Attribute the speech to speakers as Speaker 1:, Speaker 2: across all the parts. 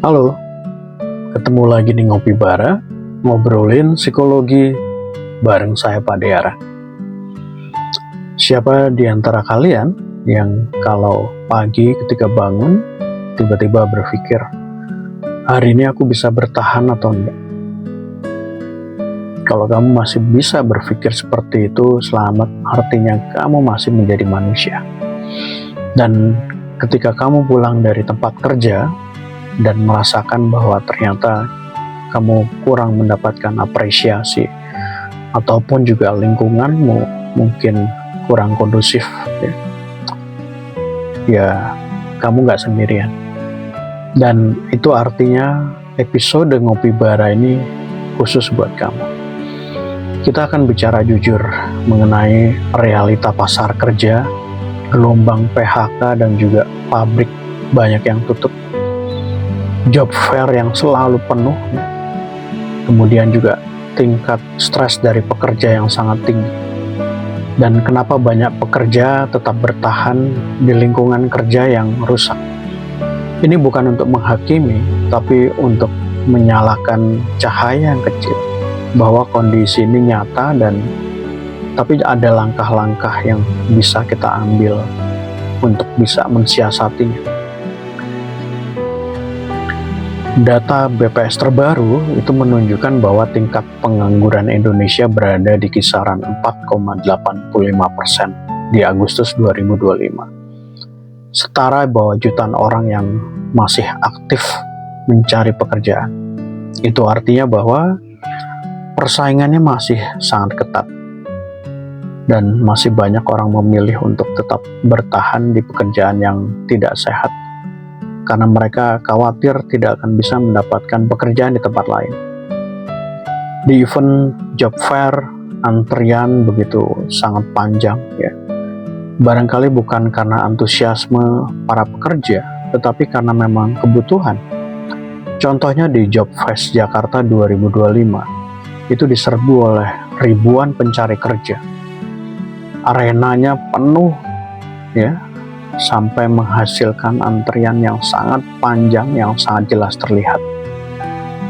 Speaker 1: Halo, ketemu lagi di Ngopi Bara, ngobrolin psikologi bareng saya Pak Deara. Siapa di antara kalian yang kalau pagi ketika bangun, tiba-tiba berpikir, hari ini aku bisa bertahan atau enggak? Kalau kamu masih bisa berpikir seperti itu, selamat, artinya kamu masih menjadi manusia. Dan ketika kamu pulang dari tempat kerja, dan merasakan bahwa ternyata kamu kurang mendapatkan apresiasi ataupun juga lingkunganmu mungkin kurang kondusif, ya kamu nggak sendirian. Dan itu artinya episode Ngopi Bara ini khusus buat kamu. Kita akan bicara jujur mengenai realita pasar kerja, gelombang PHK dan juga pabrik banyak yang tutup, job fair yang selalu penuh, kemudian juga tingkat stres dari pekerja yang sangat tinggi, dan kenapa banyak pekerja tetap bertahan di lingkungan kerja yang rusak. Ini bukan untuk menghakimi, tapi untuk menyalakan cahaya yang kecil bahwa kondisi ini nyata, dan tapi ada langkah-langkah yang bisa kita ambil untuk bisa mensiasatinya. Data BPS terbaru itu menunjukkan bahwa tingkat pengangguran Indonesia berada di kisaran 4,85% di Agustus 2025. Setara bahwa jutaan orang yang masih aktif mencari pekerjaan. Itu artinya bahwa persaingannya masih sangat ketat dan masih banyak orang memilih untuk tetap bertahan di pekerjaan yang tidak sehat, karena mereka khawatir tidak akan bisa mendapatkan pekerjaan di tempat lain. Di event job fair, antrian begitu sangat panjang, ya. Barangkali bukan karena antusiasme para pekerja, tetapi karena memang kebutuhan. Contohnya di Job Fest Jakarta 2025, itu diserbu oleh ribuan pencari kerja. Arenanya penuh, ya, sampai menghasilkan antrian yang sangat panjang yang sangat jelas terlihat.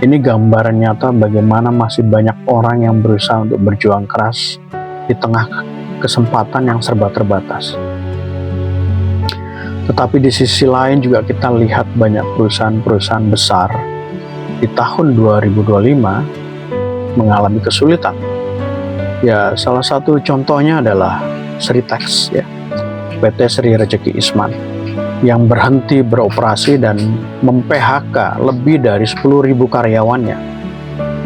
Speaker 1: Ini gambaran nyata bagaimana masih banyak orang yang berusaha untuk berjuang keras di tengah kesempatan yang serba terbatas. Tetapi di sisi lain juga kita lihat banyak perusahaan-perusahaan besar di tahun 2025 mengalami kesulitan. Ya, salah satu contohnya adalah Sritex, ya. PT Sri Rejeki Isman yang berhenti beroperasi dan mem-PHK lebih dari 10.000 karyawannya.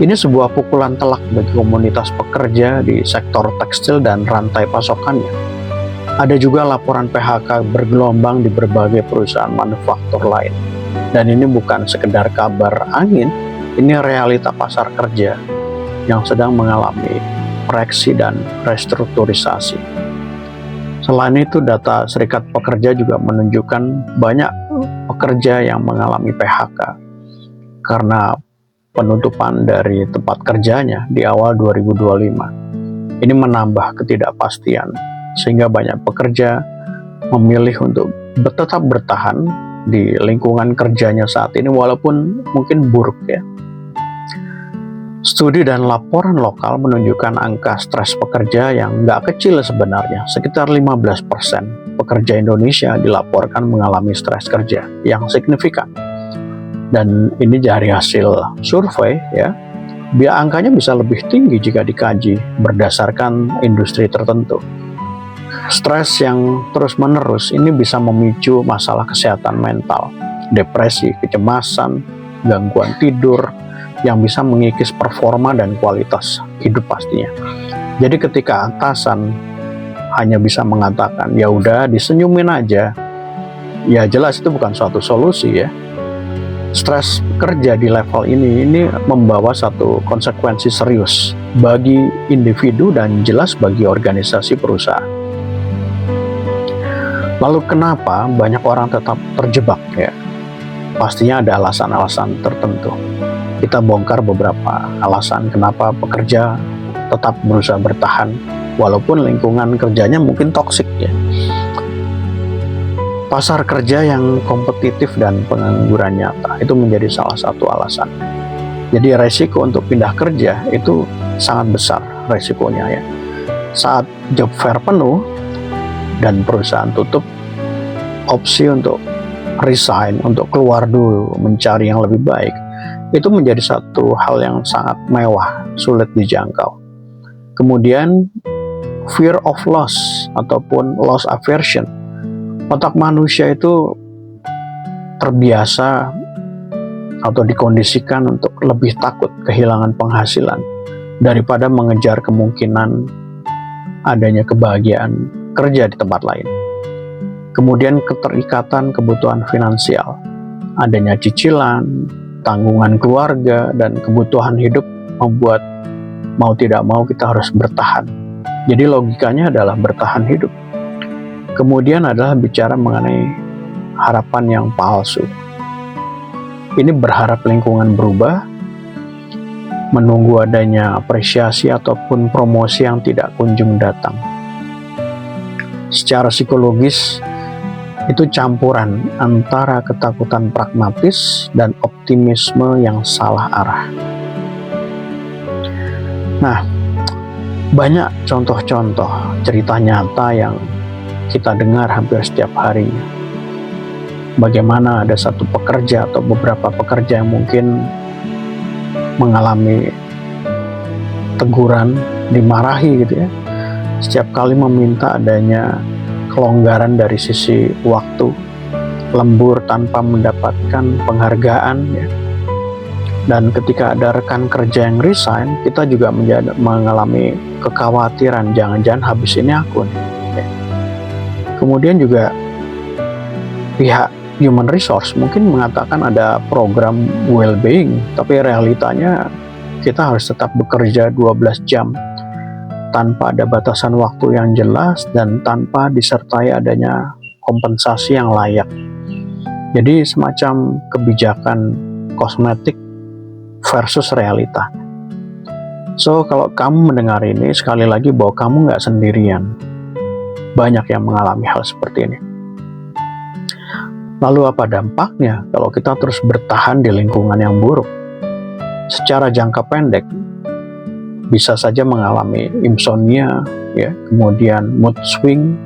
Speaker 1: Ini sebuah pukulan telak bagi komunitas pekerja di sektor tekstil dan rantai pasokannya. Ada juga laporan PHK bergelombang di berbagai perusahaan manufaktur lain. Dan ini bukan sekedar kabar angin, ini realita pasar kerja yang sedang mengalami koreksi dan restrukturisasi. Selain itu, data Serikat Pekerja juga menunjukkan banyak pekerja yang mengalami PHK karena penutupan dari tempat kerjanya di awal 2025. Ini menambah ketidakpastian, sehingga banyak pekerja memilih untuk tetap bertahan di lingkungan kerjanya saat ini walaupun mungkin buruk, ya. Studi dan laporan lokal menunjukkan angka stres pekerja yang nggak kecil sebenarnya. Sekitar 15% pekerja Indonesia dilaporkan mengalami stres kerja yang signifikan. Dan ini dari hasil survei, ya. Angkanya bisa lebih tinggi jika dikaji berdasarkan industri tertentu. Stres yang terus-menerus ini bisa memicu masalah kesehatan mental, depresi, kecemasan, gangguan tidur, yang bisa mengikis performa dan kualitas hidup pastinya. Jadi ketika atasan hanya bisa mengatakan, ya udah disenyumin aja, ya jelas itu bukan suatu solusi, ya. Stres kerja di level ini membawa satu konsekuensi serius bagi individu dan jelas bagi organisasi perusahaan. Lalu kenapa banyak orang tetap terjebak, ya? Pastinya ada alasan-alasan tertentu. Kita bongkar beberapa alasan kenapa pekerja tetap berusaha bertahan walaupun lingkungan kerjanya mungkin toksik, ya. Pasar kerja yang kompetitif dan pengangguran nyata itu menjadi salah satu alasan. Jadi resiko untuk pindah kerja itu sangat besar resikonya ya. Saat job fair penuh dan perusahaan tutup, opsi untuk resign, untuk keluar dulu mencari yang lebih baik, itu menjadi satu hal yang sangat mewah, sulit dijangkau. Kemudian fear of loss ataupun loss aversion. Otak manusia itu terbiasa atau dikondisikan untuk lebih takut kehilangan penghasilan daripada mengejar kemungkinan adanya kebahagiaan kerja di tempat lain. Kemudian keterikatan kebutuhan finansial, adanya cicilan, tanggungan keluarga, dan kebutuhan hidup membuat mau tidak mau kita harus bertahan. Jadi logikanya adalah bertahan hidup. Kemudian adalah bicara mengenai harapan yang palsu. Ini berharap lingkungan berubah, menunggu adanya apresiasi ataupun promosi yang tidak kunjung datang. Secara psikologis, itu campuran antara ketakutan pragmatis dan optimisme yang salah arah. Nah, banyak contoh-contoh cerita nyata yang kita dengar hampir setiap harinya. Bagaimana ada satu pekerja atau beberapa pekerja yang mungkin mengalami teguran, dimarahi gitu ya, setiap kali meminta adanya kelonggaran dari sisi waktu, lembur tanpa mendapatkan penghargaan ya. Dan ketika ada rekan kerja yang resign, kita juga mengalami kekhawatiran, jangan-jangan habis ini aku nih ya. Kemudian juga pihak human resource mungkin mengatakan ada program well-being, tapi realitanya kita harus tetap bekerja 12 jam tanpa ada batasan waktu yang jelas dan tanpa disertai adanya kompensasi yang layak. Jadi semacam kebijakan kosmetik versus realita. So kalau kamu mendengar ini, sekali lagi bahwa kamu nggak sendirian. Banyak yang mengalami hal seperti ini. Lalu apa dampaknya kalau kita terus bertahan di lingkungan yang buruk? Secara jangka pendek, bisa saja mengalami insomnia, ya, kemudian mood swing,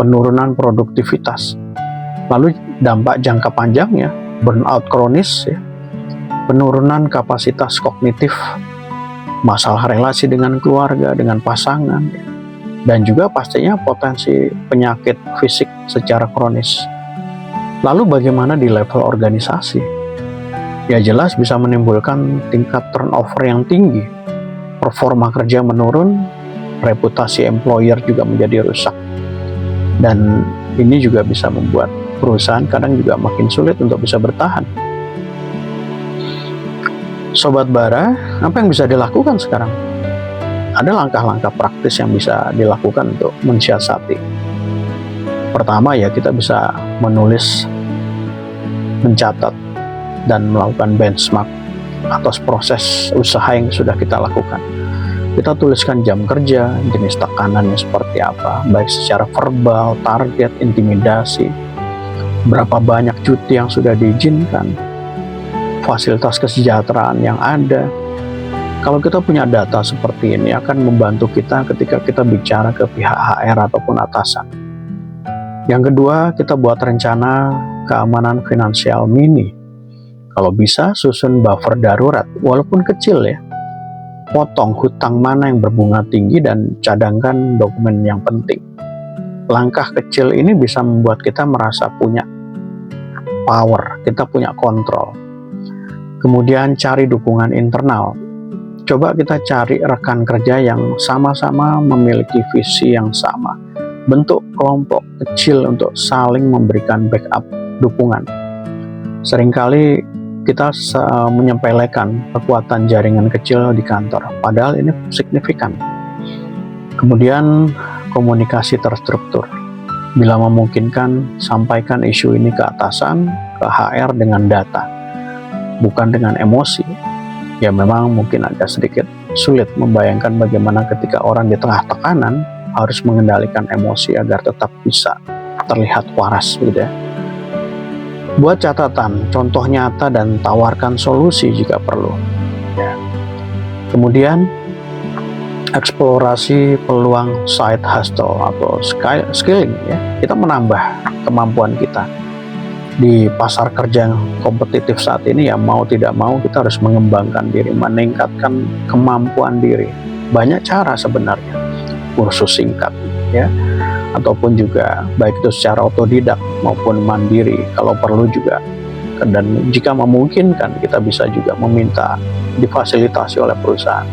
Speaker 1: penurunan produktivitas. Lalu dampak jangka panjangnya, burnout kronis, ya, penurunan kapasitas kognitif, masalah relasi dengan keluarga, dengan pasangan, ya, dan juga pastinya potensi penyakit fisik secara kronis. Lalu bagaimana di level organisasi? Ya jelas bisa menimbulkan tingkat turnover yang tinggi, performa kerja menurun, reputasi employer juga menjadi rusak. Dan ini juga bisa membuat perusahaan kadang juga makin sulit untuk bisa bertahan. Sobat Bara, apa yang bisa dilakukan sekarang? Ada langkah-langkah praktis yang bisa dilakukan untuk mensiasati. Pertama ya, kita bisa menulis, mencatat, dan melakukan benchmark atas proses usaha yang sudah kita lakukan. Kita tuliskan jam kerja, jenis tekanannya seperti apa, baik secara verbal, target, intimidasi, berapa banyak cuti yang sudah diizinkan, fasilitas kesejahteraan yang ada. Kalau kita punya data seperti ini akan membantu kita ketika kita bicara ke pihak HR ataupun atasan. Yang kedua, kita buat rencana keamanan finansial mini. Kalau bisa, susun buffer darurat, walaupun kecil ya. Potong hutang mana yang berbunga tinggi dan cadangkan dokumen yang penting. Langkah kecil ini bisa membuat kita merasa punya power, kita punya kontrol. Kemudian cari dukungan internal. Coba kita cari rekan kerja yang sama-sama memiliki visi yang sama. Bentuk kelompok kecil untuk saling memberikan backup dukungan. Seringkali kita menyepelekan kekuatan jaringan kecil di kantor, padahal ini signifikan. Kemudian komunikasi terstruktur. Bila memungkinkan, sampaikan isu ini ke atasan, ke HR dengan data, bukan dengan emosi. Ya memang mungkin agak sedikit sulit membayangkan bagaimana ketika orang di tengah tekanan harus mengendalikan emosi agar tetap bisa terlihat waras gitu ya. Buat catatan, contoh nyata dan tawarkan solusi jika perlu. Ya. Kemudian, eksplorasi peluang side hustle atau skilling ya. Kita menambah kemampuan kita. Di pasar kerja yang kompetitif saat ini ya mau tidak mau kita harus mengembangkan diri, meningkatkan kemampuan diri. Banyak cara sebenarnya, kursus singkat ya, ataupun juga baik itu secara otodidak maupun mandiri kalau perlu juga. Dan jika memungkinkan kita bisa juga meminta difasilitasi oleh perusahaan.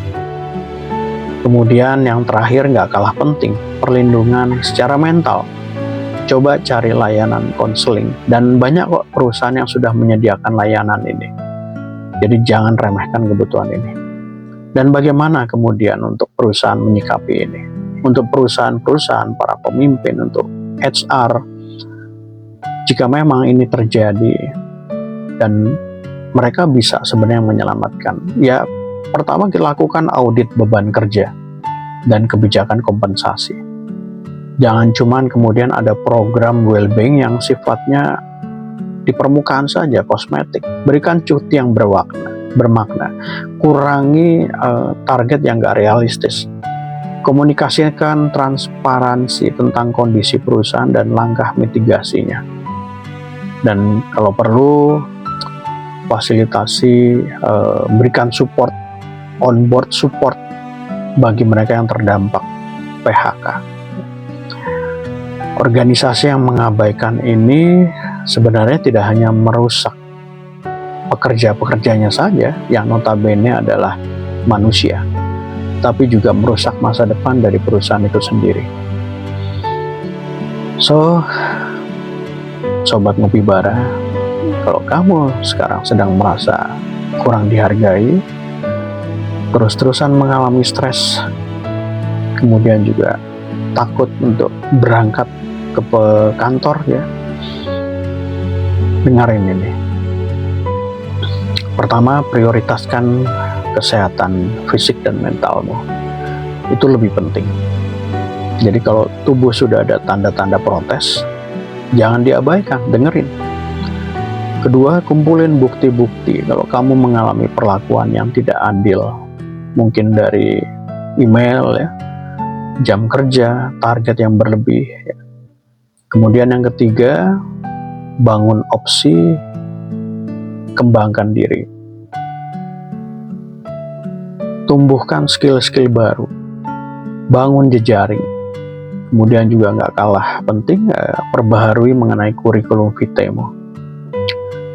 Speaker 1: Kemudian yang terakhir nggak kalah penting, perlindungan secara mental. Coba cari layanan konseling, dan banyak kok perusahaan yang sudah menyediakan layanan ini. Jadi jangan remehkan kebutuhan ini. Dan bagaimana kemudian untuk perusahaan menyikapi ini? Untuk perusahaan-perusahaan, para pemimpin, untuk HR, jika memang ini terjadi dan mereka bisa sebenarnya menyelamatkan, ya pertama kita lakukan audit beban kerja dan kebijakan kompensasi. Jangan cuman kemudian ada program well-being yang sifatnya di permukaan saja, kosmetik. Berikan cuti yang bermakna. Kurangi target yang gak realistis. Komunikasikan transparansi tentang kondisi perusahaan dan langkah mitigasinya. Dan kalau perlu, fasilitasi, berikan support, onboard support bagi mereka yang terdampak PHK. Organisasi yang mengabaikan ini sebenarnya tidak hanya merusak pekerja-pekerjanya saja yang notabene adalah manusia, tapi juga merusak masa depan dari perusahaan itu sendiri. So, Sobat Ngopi Bara, kalau kamu sekarang sedang merasa kurang dihargai, terus-terusan mengalami stres, kemudian juga takut untuk berangkat ke kantor ya, dengerin ini. Pertama, prioritaskan kesehatan fisik dan mentalmu. Itu lebih penting. Jadi kalau tubuh sudah ada tanda-tanda protes, jangan diabaikan, dengerin. Kedua, kumpulin bukti-bukti kalau kamu mengalami perlakuan yang tidak adil, mungkin dari email ya, jam kerja, target yang berlebih ya. Kemudian yang ketiga, bangun opsi, kembangkan diri. Tumbuhkan skill-skill baru, bangun jejaring. Kemudian juga nggak kalah penting, perbaharui mengenai kurikulum vitemu.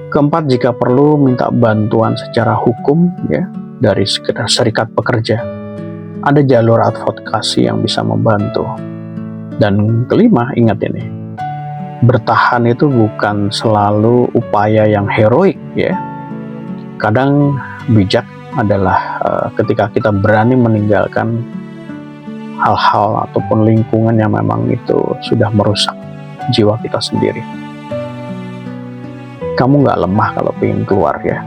Speaker 1: Keempat, jika perlu minta bantuan secara hukum ya dari serikat pekerja. Ada jalur advokasi yang bisa membantu. Dan kelima, ingat ini, bertahan itu bukan selalu upaya yang heroik ya. Kadang bijak adalah ketika kita berani meninggalkan hal-hal ataupun lingkungan yang memang itu sudah merusak jiwa kita sendiri. Kamu nggak lemah kalau ingin keluar ya,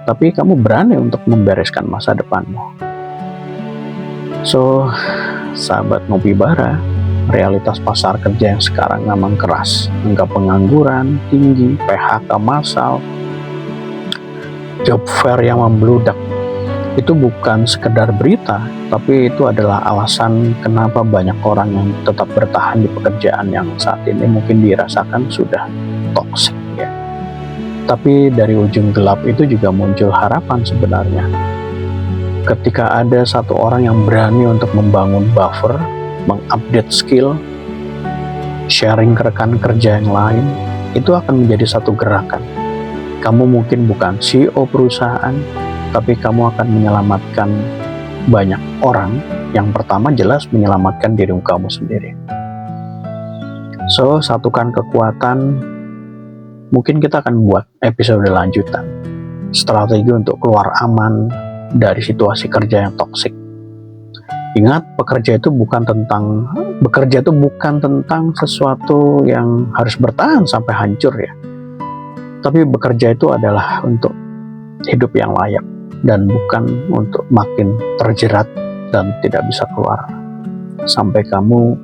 Speaker 1: tapi kamu berani untuk membereskan masa depanmu. So, sahabat Ngopi Bara, realitas pasar kerja yang sekarang memang keras. Angka pengangguran tinggi, PHK massal, job fair yang membludak. Itu bukan sekedar berita, tapi itu adalah alasan kenapa banyak orang yang tetap bertahan di pekerjaan yang saat ini mungkin dirasakan sudah toksik ya. Tapi dari ujung gelap itu juga muncul harapan sebenarnya. Ketika ada satu orang yang berani untuk membangun buffer, mengupdate skill, sharing ke rekan kerja yang lain, itu akan menjadi satu gerakan. Kamu mungkin bukan CEO perusahaan, tapi kamu akan menyelamatkan banyak orang. Yang pertama jelas menyelamatkan diri kamu sendiri. So, satukan kekuatan. Mungkin kita akan buat episode lanjutan, strategi untuk keluar aman dari situasi kerja yang toksik. Ingat, bekerja itu bukan tentang sesuatu yang harus bertahan sampai hancur ya. Tapi bekerja itu adalah untuk hidup yang layak dan bukan untuk makin terjerat dan tidak bisa keluar sampai kamu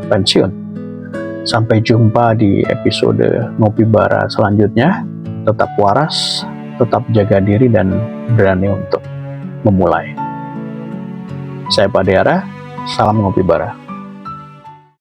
Speaker 1: pensiun. Sampai jumpa di episode Ngopi Bara selanjutnya. Tetap waras, tetap jaga diri, dan berani untuk memulai. Saya Pak Deara, salam Ngopi Bara.